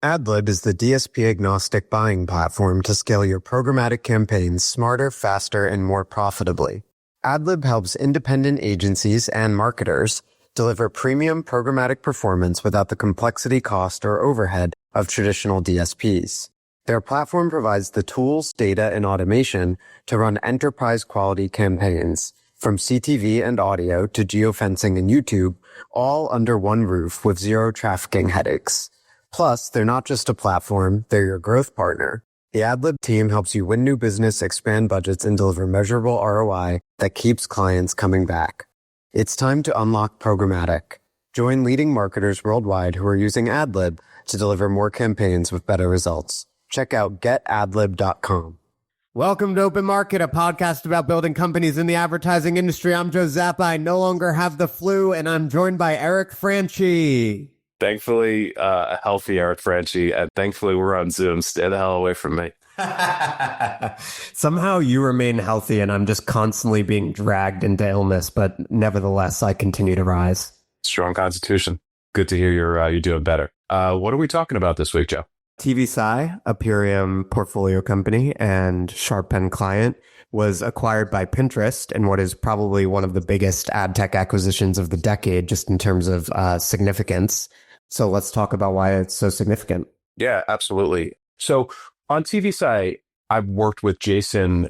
AdLib is the DSP-agnostic buying platform to scale your programmatic campaigns smarter, faster, and more profitably. AdLib helps independent agencies and marketers deliver premium programmatic performance without the complexity, cost, or overhead of traditional DSPs. Their platform provides the tools, data, and automation to run enterprise-quality campaigns, from CTV and audio to geofencing and YouTube, all under one roof with zero trafficking headaches. Plus, they're not just a platform, they're your growth partner. The AdLib team helps you win new business, expand budgets, and deliver measurable ROI that keeps clients coming back. It's time to unlock programmatic. Join leading marketers worldwide who are using AdLib to deliver more campaigns with better results. Check out getadlib.com. Welcome to Open Market, a podcast about building companies in the advertising industry. I'm Joe Zappa. I no longer have the flu, and I'm joined by Eric Franchi. Thankfully, a healthy Eric Franchi, and thankfully we're on Zoom. Stay the hell away from me. Somehow you remain healthy, and I'm just constantly being dragged into illness, but nevertheless, I continue to rise. Strong constitution. Good to hear you're doing better. What are we talking about this week, Joe? TVSci, a Purium portfolio company and SharpPen client, was acquired by Pinterest in what is probably one of the biggest ad tech acquisitions of the decade, just in terms of significance. So let's talk about why it's so significant. Yeah, absolutely. So on TVSci, I've worked with Jason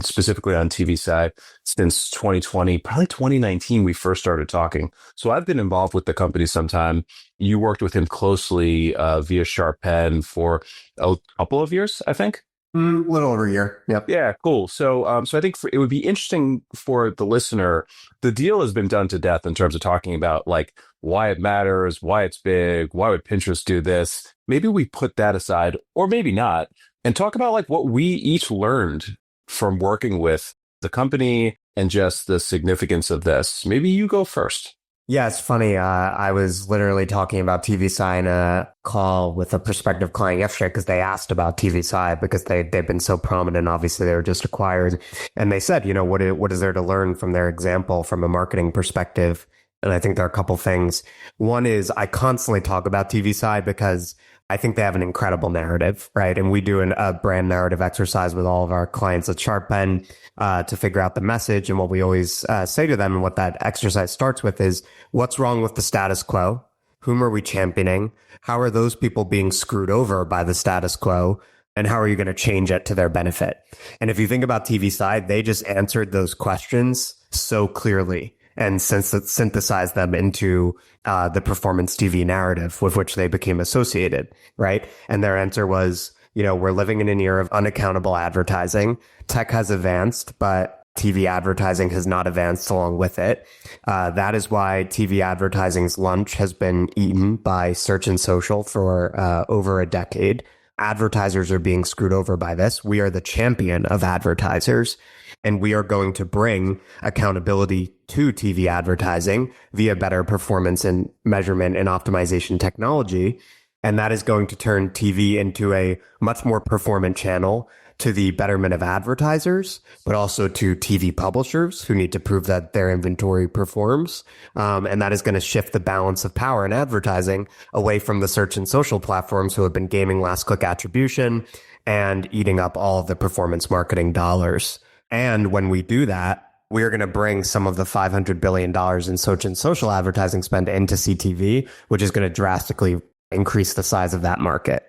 specifically on TVSci since 2020, probably 2019, we first started talking. So I've been involved with the company sometime. You worked with him closely via SharpPen for a couple of years, I think. A little over a year. Yep. Yeah, cool. So I think it would be interesting for the listener. The deal has been done to death in terms of talking about like why it matters, why it's big, why would Pinterest do this? Maybe we put that aside, or maybe not, and talk about like what we each learned from working with the company and just the significance of this. Maybe you go first. Yeah, it's funny. I was literally talking about TVSci in a call with a prospective client yesterday because they asked about TVSci because they've been so prominent. Obviously, they were just acquired. And they said, what is there to learn from their example from a marketing perspective? And I think there are a couple things. One is I constantly talk about TVSci because I think they have an incredible narrative, right? And we do a brand narrative exercise with all of our clients at SharpPen to figure out the message. And what we always say to them and what that exercise starts with is what's wrong with the status quo? Whom are we championing? How are those people being screwed over by the status quo? And how are you going to change it to their benefit? And if you think about TVSci, they just answered those questions so clearly and synthesized them into the performance TV narrative with which they became associated, right? And their answer was, we're living in an era of unaccountable advertising. Tech has advanced, but TV advertising has not advanced along with it. That is why TV advertising's lunch has been eaten by search and social for over a decade. Advertisers are being screwed over by this. We are the champion of advertisers, and we are going to bring accountability to TV advertising via better performance and measurement and optimization technology. And that is going to turn TV into a much more performant channel to the betterment of advertisers, but also to TV publishers who need to prove that their inventory performs. And that is going to shift the balance of power in advertising away from the search and social platforms who have been gaming last click attribution and eating up all of the performance marketing dollars. And when we do that, we are going to bring some of the $500 billion in search and social advertising spend into CTV, which is going to drastically increase the size of that market.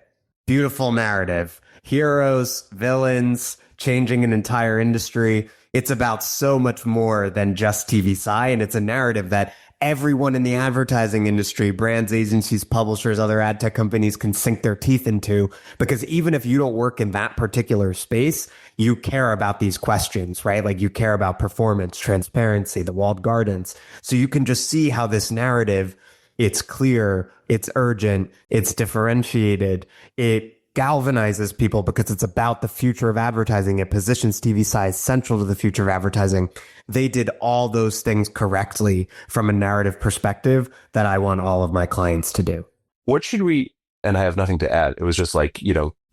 Beautiful narrative. Heroes, villains, changing an entire industry. It's about so much more than just TVSci, and it's a narrative that everyone in the advertising industry, brands, agencies, publishers, other ad tech companies can sink their teeth into, because even if you don't work in that particular space, you care about these questions, right? Like you care about performance, transparency, the walled gardens. So you can just see how this narrative, it's clear, it's urgent, it's differentiated, it galvanizes people because it's about the future of advertising. It positions TVSci as central to the future of advertising. They did all those things correctly from a narrative perspective that I want all of my clients to do. What should we, and I have nothing to add, it was just like,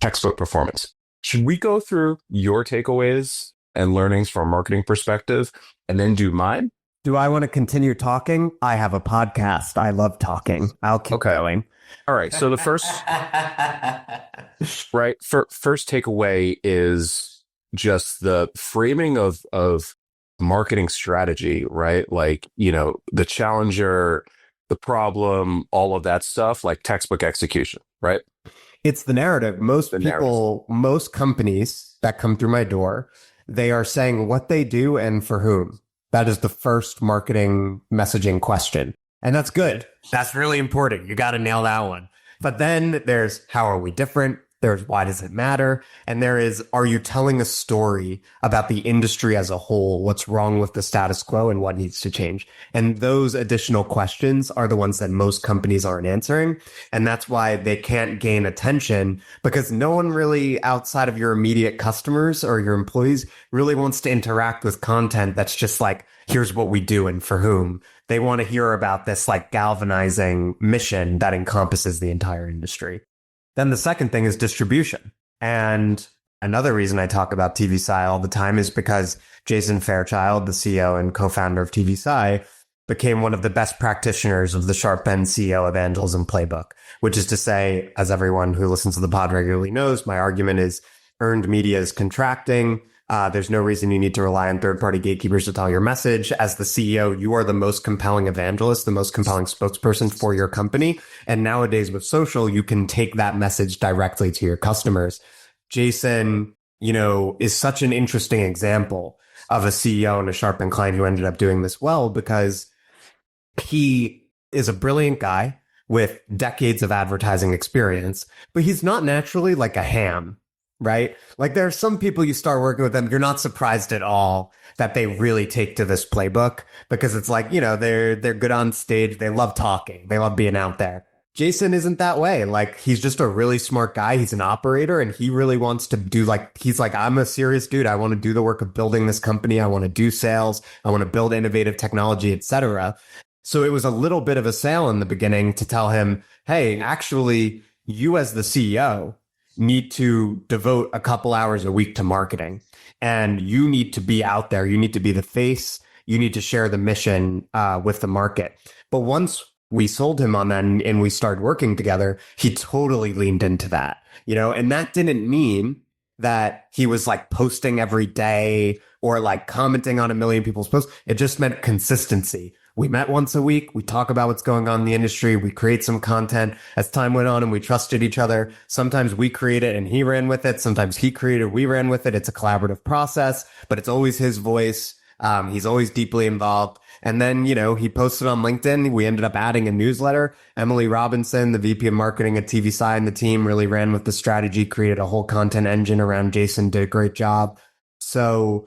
textbook performance. Should we go through your takeaways and learnings from a marketing perspective and then do mine? Do I want to continue talking? I have a podcast. I love talking. I'll keep going. All right. So the first, first takeaway is just the framing of marketing strategy, right? Like, the challenger, the problem, all of that stuff, like textbook execution, right? It's the narrative. Most companies that come through my door, they are saying what they do and for whom. That is the first marketing messaging question. And that's good. That's really important. You got to nail that one. But then there's how are we different? There's why does it matter? And there is, are you telling a story about the industry as a whole? What's wrong with the status quo and what needs to change? And those additional questions are the ones that most companies aren't answering. And that's why they can't gain attention, because no one really outside of your immediate customers or your employees really wants to interact with content that's just like, here's what we do and for whom. They want to hear about this like galvanizing mission that encompasses the entire industry. Then the second thing is distribution. And another reason I talk about TVSci all the time is because Jason Fairchild, the CEO and co-founder of TVSci, became one of the best practitioners of the Sharp End CEO Evangelism Playbook, which is to say, as everyone who listens to the pod regularly knows, my argument is earned media is contracting. There's no reason you need to rely on third-party gatekeepers to tell your message. As the CEO, you are the most compelling evangelist, the most compelling spokesperson for your company. And nowadays with social, you can take that message directly to your customers. Jason, is such an interesting example of a CEO and a Sharp End client who ended up doing this well, because he is a brilliant guy with decades of advertising experience, but he's not naturally like a ham. Right? Like there are some people you start working with them, you're not surprised at all that they really take to this playbook, because it's like, they're good on stage. They love talking. They love being out there. Jason isn't that way. Like he's just a really smart guy. He's an operator and he really wants to do he's like, I'm a serious dude. I want to do the work of building this company. I want to do sales. I want to build innovative technology, etc. So it was a little bit of a sale in the beginning to tell him, hey, actually, you as the CEO need to devote a couple hours a week to marketing, and you need to be out there. You need to be the face. You need to share the mission with the market. But once we sold him on that and we started working together, he totally leaned into that, and that didn't mean that he was like posting every day or like commenting on a million people's posts. It just meant consistency. We met once a week. We talk about what's going on in the industry. We create some content. As time went on and we trusted each other, sometimes we created and he ran with it. Sometimes he created, we ran with it. It's a collaborative process, but it's always his voice. He's always deeply involved. And then, he posted on LinkedIn. We ended up adding a newsletter. Emily Robinson, the VP of marketing at TVSci, and the team really ran with the strategy, created a whole content engine around Jason, did a great job. So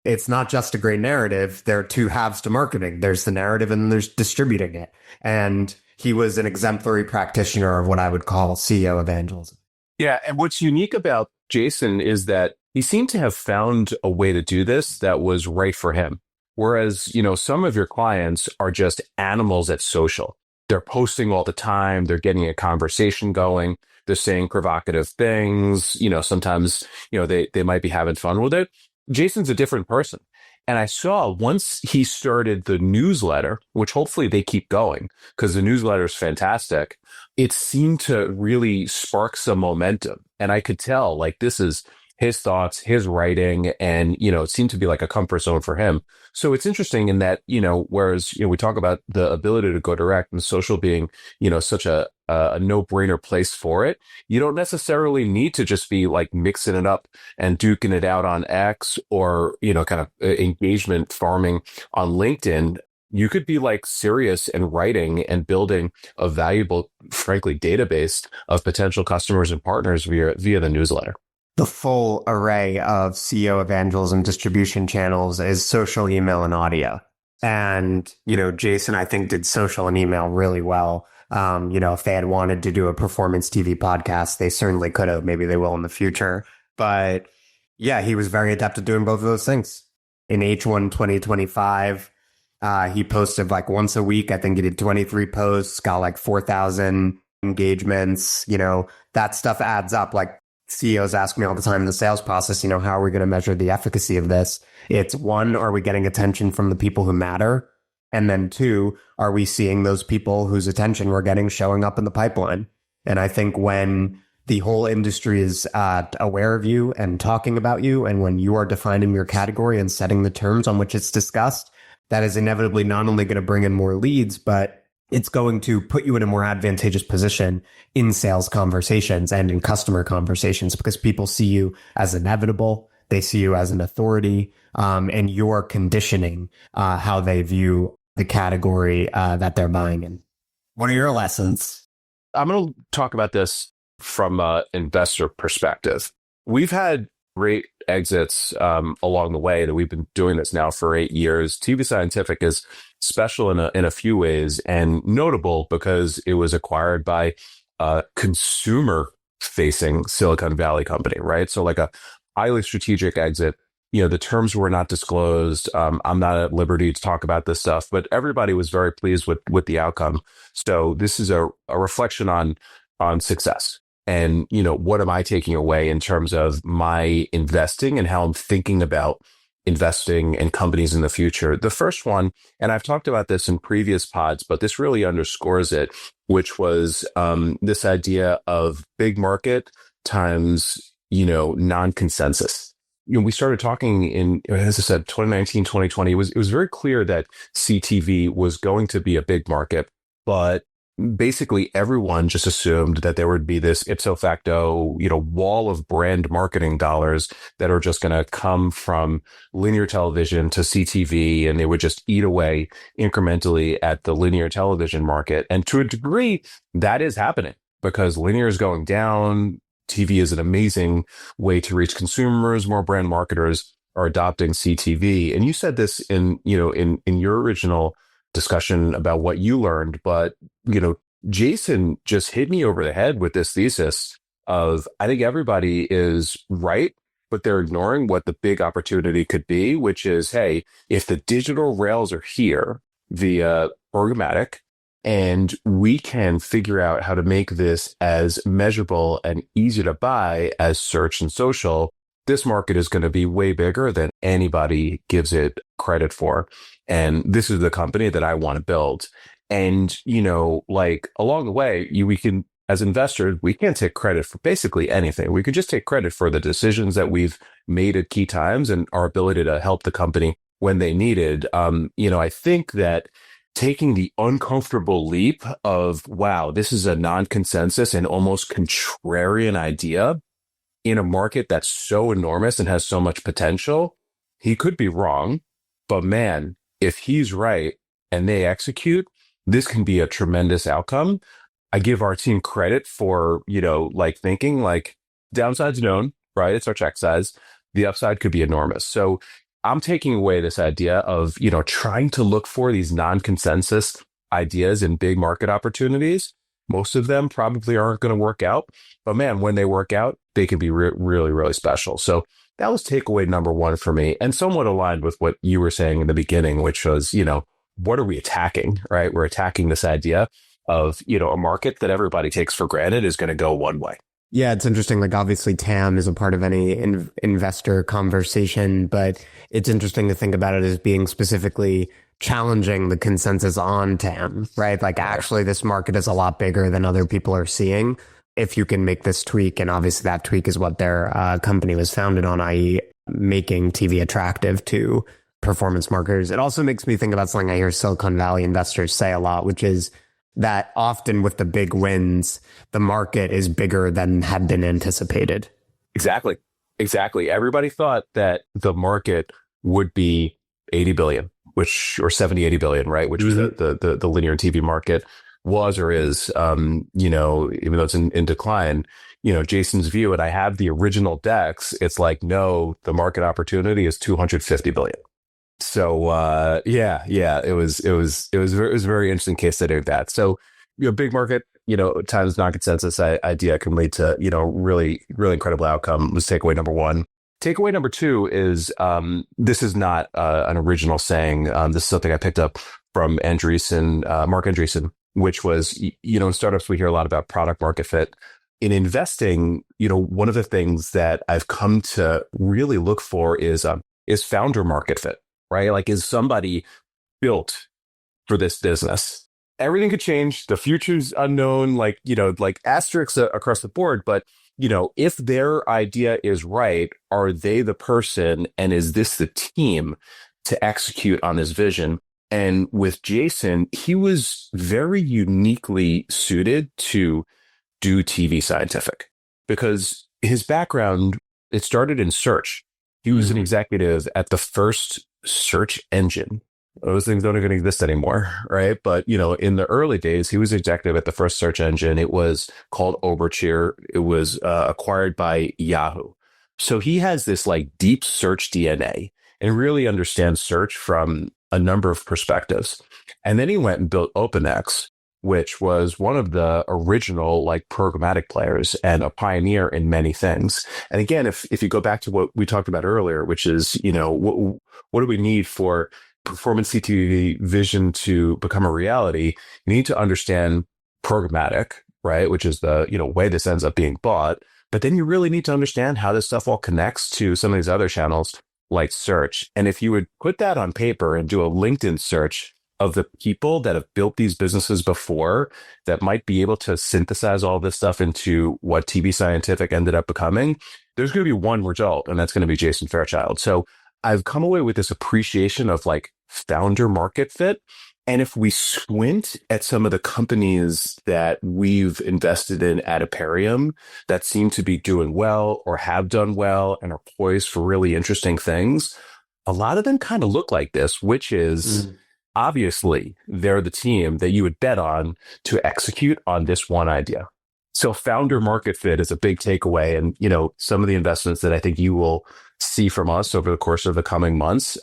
it's not just a great narrative. There are two halves to marketing. There's the narrative and there's distributing it. And he was an exemplary practitioner of what I would call CEO evangelism. Yeah. And what's unique about Jason is that he seemed to have found a way to do this that was right for him. Whereas, some of your clients are just animals at social. They're posting all the time. They're getting a conversation going. They're saying provocative things. Sometimes, they might be having fun with it. Jason's a different person. And I saw once he started the newsletter, which hopefully they keep going because the newsletter is fantastic, it seemed to really spark some momentum. And I could tell like this is his thoughts, his writing, and, it seemed to be like a comfort zone for him. So it's interesting in that, whereas, we talk about the ability to go direct and social being, such a no-brainer place for it, you don't necessarily need to just be like mixing it up and duking it out on X or, kind of engagement farming on LinkedIn. You could be like serious and writing and building a valuable, frankly, database of potential customers and partners via the newsletter. The full array of CEO evangelism distribution channels is social, email, and audio. And, Jason, I think, did social and email really well. If they had wanted to do a performance TV podcast, they certainly could have. Maybe they will in the future. But yeah, he was very adept at doing both of those things. In H1 2025, he posted like once a week. I think he did 23 posts, got like 4,000 engagements. That stuff adds up. Like CEOs ask me all the time in the sales process, how are we going to measure the efficacy of this? It's one, are we getting attention from the people who matter? And then two, are we seeing those people whose attention we're getting showing up in the pipeline? And I think when the whole industry is aware of you and talking about you, and when you are defining your category and setting the terms on which it's discussed, that is inevitably not only going to bring in more leads, but it's going to put you in a more advantageous position in sales conversations and in customer conversations, because people see you as inevitable. They see you as an authority, and you're conditioning how they view the category that they're buying in. What are your lessons? I'm going to talk about this from an investor perspective. We've had great exits along the way that we've been doing this now for 8 years. TV Scientific is special in a few ways, and notable because it was acquired by a consumer-facing Silicon Valley company, right? So like a highly strategic exit. The terms were not disclosed. I'm not at liberty to talk about this stuff, but everybody was very pleased with the outcome. So this is a reflection on success. And, what am I taking away in terms of my investing and how I'm thinking about investing in companies in the future? The first one, and I've talked about this in previous pods, but this really underscores it, which was this idea of big market times, non-consensus. We started talking in, as I said, 2019, 2020. It was very clear that CTV was going to be a big market, but basically everyone just assumed that there would be this ipso facto, wall of brand marketing dollars that are just going to come from linear television to CTV, and they would just eat away incrementally at the linear television market. And to a degree, that is happening because linear is going down. TV is an amazing way to reach consumers. More brand marketers are adopting CTV. And you said this in your original discussion about what you learned, but, Jason just hit me over the head with this thesis of, I think everybody is right, but they're ignoring what the big opportunity could be, which is, hey, if the digital rails are here via programmatic, and we can figure out how to make this as measurable and easy to buy as search and social, this market is going to be way bigger than anybody gives it credit for. And this is the company that I want to build. And, along the way, we can, as investors, we can't take credit for basically anything. We could just take credit for the decisions that we've made at key times and our ability to help the company when they needed. I think that taking the uncomfortable leap of, wow, this is a non-consensus and almost contrarian idea in a market that's so enormous and has so much potential, he could be wrong. But man, if he's right and they execute, this can be a tremendous outcome. I give our team credit for, thinking downside's known, right? It's our check size. The upside could be enormous. So I'm taking away this idea of, trying to look for these non-consensus ideas in big market opportunities. Most of them probably aren't going to work out, but man, when they work out, they can be really, really special. So that was takeaway number one for me, and somewhat aligned with what you were saying in the beginning, which was, what are we attacking, right? We're attacking this idea of, a market that everybody takes for granted is going to go one way. Yeah, it's interesting. Obviously, TAM is a part of any investor conversation, but it's interesting to think about it as being specifically challenging the consensus on TAM, right? Actually, this market is a lot bigger than other people are seeing. If you can make this tweak, and obviously that tweak is what their company was founded on, i.e. making TV attractive to performance marketers. It also makes me think about something I hear Silicon Valley investors say a lot, which is that often with the big wins, the market is bigger than had been anticipated. Exactly. Everybody thought that the market would be 80 billion, or 70, 80 billion, right? Which was the linear TV market was or is, even though it's in decline, Jason's view, and I have the original decks, it's no, the market opportunity is 250 billion. So, it was a very interesting case study of that. So, big market, times non-consensus idea can lead to, really, really incredible outcome was takeaway number one. Takeaway number two is, this is not an original saying. This is something I picked up from Marc Andreessen, which was, in startups, we hear a lot about product market fit. In investing, one of the things that I've come to really look for is founder market fit. Right? Is somebody built for this business. Everything could change. The future's unknown, like, like asterisks across the board. But, if their idea is right, are they the person and is this the team to execute on this vision? And with Jason, he was very uniquely suited to do TV scientific because his background, it started in search. He was an executive at the first search engine. Those things don't even exist anymore, right? But, in the early days, he was executive at the first search engine. It was called Overture. It was acquired by Yahoo. So he has this like deep search DNA and really understands search from a number of perspectives. And then he went and built OpenX, which was one of the original like programmatic players and a pioneer in many things. And again, if you go back to what we talked about earlier, which is, what do we need for performance CTV vision to become a reality? You need to understand programmatic, right? Which is the, way this ends up being bought. But then you really need to understand how this stuff all connects to some of these other channels like search. And if you would put that on paper and do a LinkedIn search of the people that have built these businesses before that might be able to synthesize all this stuff into what TV Scientific ended up becoming, there's going to be one result, and that's going to be Jason Fairchild. So I've come away with this appreciation of like founder market fit. And if we squint at some of the companies that we've invested in at Aperium that seem to be doing well or have done well and are poised for really interesting things, a lot of them kind of look like this, which is obviously they're the team that you would bet on to execute on this one idea. So founder market fit is a big takeaway. And, some of the investments that I think you will see from us over the course of the coming months,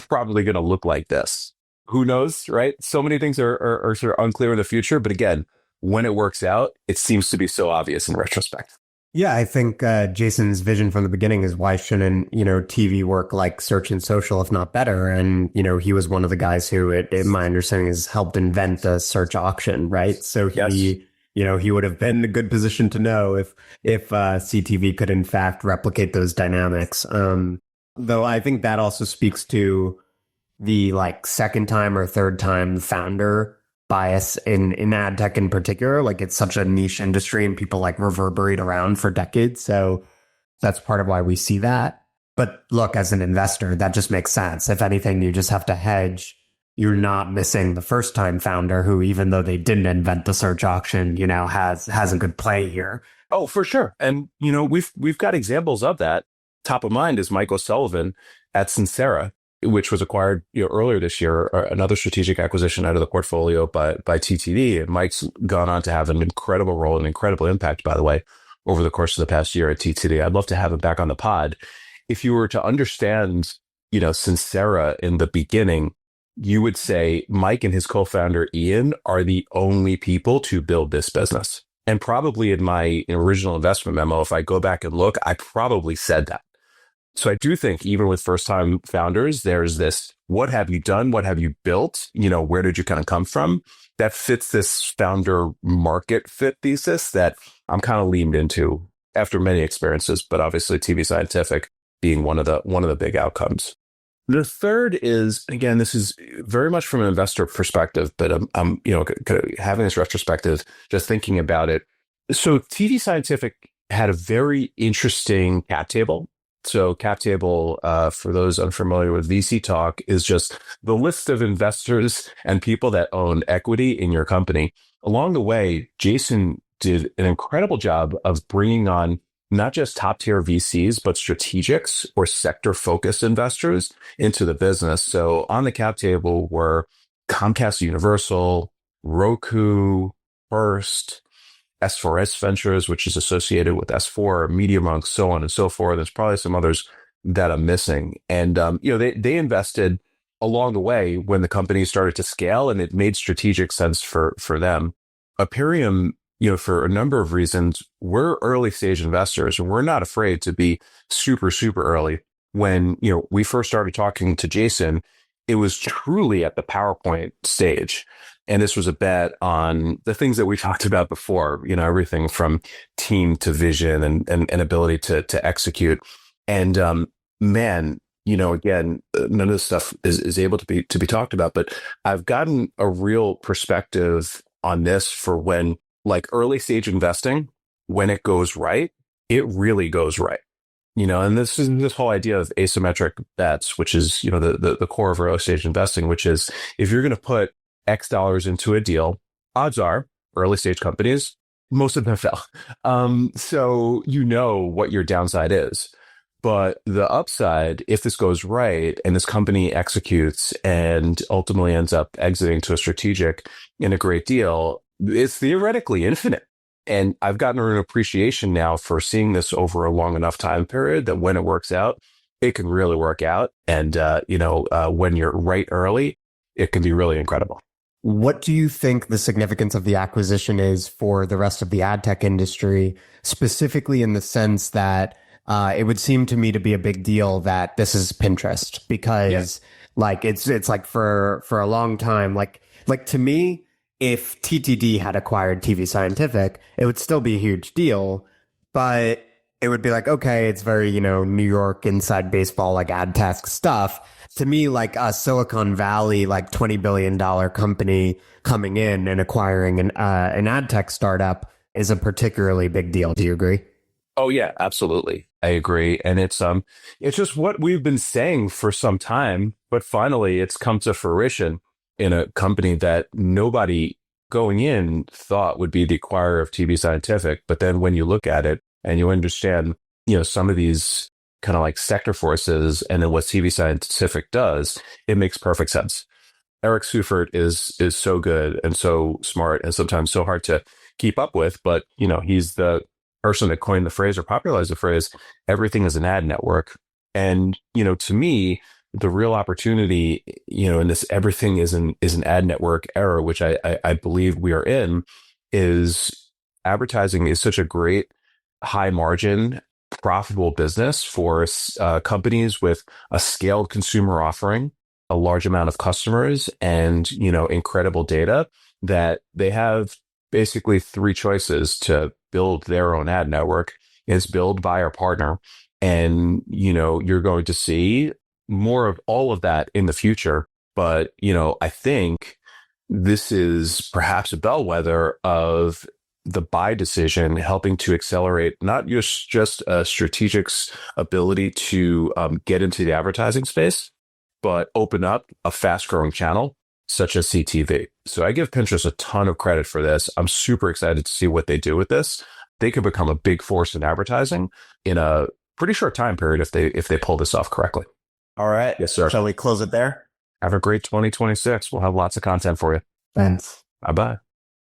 probably going to look like this. Who knows, right? So many things are sort of unclear in the future. But again, when it works out, it seems to be so obvious in retrospect. Yeah, I think Jason's vision from the beginning is why shouldn't, TV work like search and social, if not better? And, he was one of the guys who, in my understanding, has helped invent the search auction, right? So he, he would have been in a good position to know if CTV could, in fact, replicate those dynamics. Though I think that also speaks to the like second time or third time founder bias in ad tech in particular. Like it's such a niche industry and people like reverberate around for decades. So that's part of why we see that. But look, as an investor, that just makes sense. If anything, you just have to hedge. You're not missing the first time founder who, even though they didn't invent the search auction, has a good play here. Oh, for sure. And, we've got examples of that. Top of mind is Mike O'Sullivan at Sincera, which was acquired earlier this year, another strategic acquisition out of the portfolio by TTD. And Mike's gone on to have an incredible role and incredible impact, by the way, over the course of the past year at TTD. I'd love to have him back on the pod. If you were to understand, Sincera in the beginning, you would say Mike and his co-founder Ian are the only people to build this business. And probably in my original investment memo, if I go back and look, I probably said that. So I do think even with first-time founders, there's this, what have you done? What have you built? Where did you kind of come from? That fits this founder market fit thesis that I'm kind of leaned into after many experiences, but obviously TV Scientific being one of the big outcomes. The third is, again, this is very much from an investor perspective, but I'm having this retrospective, just thinking about it. So TV Scientific had a very interesting cap table. So cap table, for those unfamiliar with VC talk, is just the list of investors and people that own equity in your company. Along the way, Jason did an incredible job of bringing on not just top tier VCs, but strategics or sector focused investors into the business. So on the cap table were Comcast Universal, Roku, Hearst, S4S Ventures, which is associated with S4, MediaMonks, so on and so forth. There's probably some others that I'm missing. And, they invested along the way when the company started to scale, and it made strategic sense for them. Aperium, for a number of reasons, we're early stage investors, and we're not afraid to be super, super early. When, we first started talking to Jason, it was truly at the PowerPoint stage. And this was a bet on the things that we talked about before, everything from team to vision and ability to execute. And man, again, none of this stuff is able to be talked about, but I've gotten a real perspective on this for when like early stage investing, when it goes right, it really goes right. And this is this whole idea of asymmetric bets, which is, the core of early stage investing, which is if you're going to put X dollars into a deal, odds are early stage companies, most of them fail. So what your downside is. But the upside, if this goes right and this company executes and ultimately ends up exiting to a strategic in a great deal, it's theoretically infinite. And I've gotten an appreciation now for seeing this over a long enough time period that when it works out, it can really work out. And, when you're right early, it can be really incredible. What do you think the significance of the acquisition is for the rest of the ad tech industry, specifically in the sense that it would seem to me to be a big deal that this is Pinterest because like it's like for a long time, like to me, if TTD had acquired TV Scientific, it would still be a huge deal, but it would be like, okay, it's very, New York inside baseball, like ad tech stuff. To me, like a Silicon Valley, like $20 billion company coming in and acquiring an ad tech startup is a particularly big deal. Do you agree? Oh yeah, absolutely. I agree. And it's just what we've been saying for some time, but finally it's come to fruition in a company that nobody going in thought would be the acquirer of TV Scientific. But then when you look at it and you understand, some of these kind of like sector forces and then what TV Scientific does, it makes perfect sense. Eric Seufert is so good and so smart and sometimes so hard to keep up with, but he's the person that coined the phrase or popularized the phrase, everything is an ad network. And, to me, the real opportunity, in this everything is an ad network era, which I believe we are in, is advertising is such a great high margin, profitable business for companies with a scaled consumer offering, a large amount of customers, and incredible data that they have basically three choices to build their own ad network. Is build, buy, or partner, and you're going to see more of all of that in the future. But, I think this is perhaps a bellwether of the buy decision helping to accelerate not just a strategic's ability to get into the advertising space, but open up a fast growing channel such as CTV. So I give Pinterest a ton of credit for this. I'm super excited to see what they do with this. They could become a big force in advertising in a pretty short time period if they pull this off correctly. All right. Yes, sir. Shall we close it there? Have a great 2026. We'll have lots of content for you. Thanks. Bye-bye.